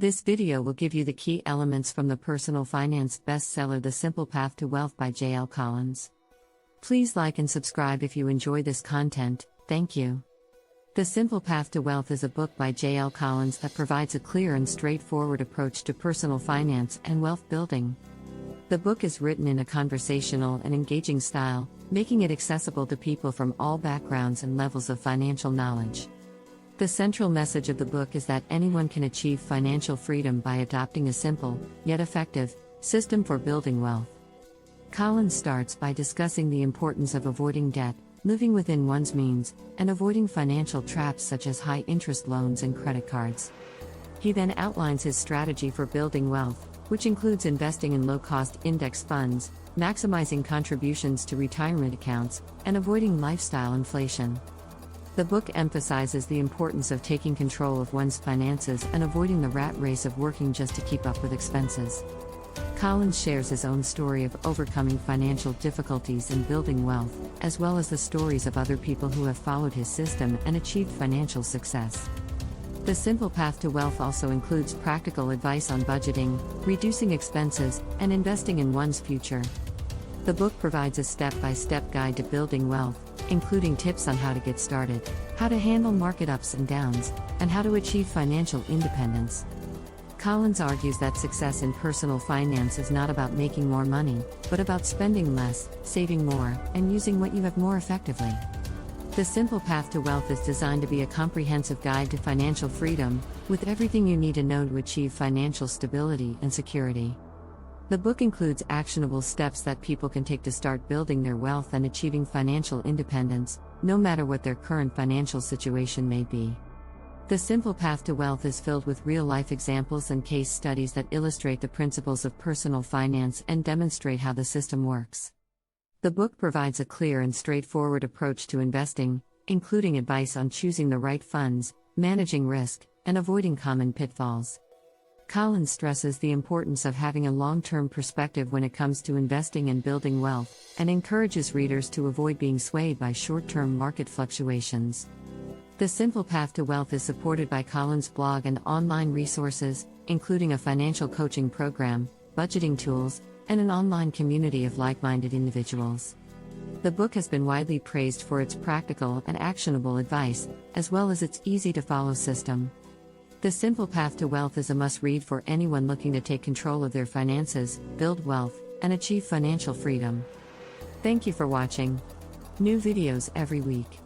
This video will give you the key elements from the personal finance bestseller The Simple Path to Wealth by JL Colins. Please like and subscribe if you enjoy this content, thank you. The Simple Path to Wealth is a book by JL Colins that provides a clear and straightforward approach to personal finance and wealth building. The book is written in a conversational and engaging style, making it accessible to people from all backgrounds and levels of financial knowledge. The central message of the book is that anyone can achieve financial freedom by adopting a simple, yet effective, system for building wealth. Colins starts by discussing the importance of avoiding debt, living within one's means, and avoiding financial traps such as high-interest loans and credit cards. He then outlines his strategy for building wealth, which includes investing in low-cost index funds, maximizing contributions to retirement accounts, and avoiding lifestyle inflation. The book emphasizes the importance of taking control of one's finances and avoiding the rat race of working just to keep up with expenses. Colins shares his own story of overcoming financial difficulties and building wealth, as well as the stories of other people who have followed his system and achieved financial success. The Simple Path to Wealth also includes practical advice on budgeting, reducing expenses, and investing in one's future. The book provides a step-by-step guide to building wealth, including tips on how to get started, how to handle market ups and downs, and how to achieve financial independence. Colins argues that success in personal finance is not about making more money, but about spending less, saving more, and using what you have more effectively. The Simple Path to Wealth is designed to be a comprehensive guide to financial freedom, with everything you need to know to achieve financial stability and security. The book includes actionable steps that people can take to start building their wealth and achieving financial independence, no matter what their current financial situation may be. The Simple Path to Wealth is filled with real-life examples and case studies that illustrate the principles of personal finance and demonstrate how the system works. The book provides a clear and straightforward approach to investing, including advice on choosing the right funds, managing risk, and avoiding common pitfalls. Colins stresses the importance of having a long-term perspective when it comes to investing and building wealth, and encourages readers to avoid being swayed by short-term market fluctuations. The Simple Path to Wealth is supported by Colins' blog and online resources, including a financial coaching program, budgeting tools, and an online community of like-minded individuals. The book has been widely praised for its practical and actionable advice, as well as its easy-to-follow system. The Simple Path to Wealth is a must-read for anyone looking to take control of their finances, build wealth, and achieve financial freedom. Thank you for watching. New videos every week.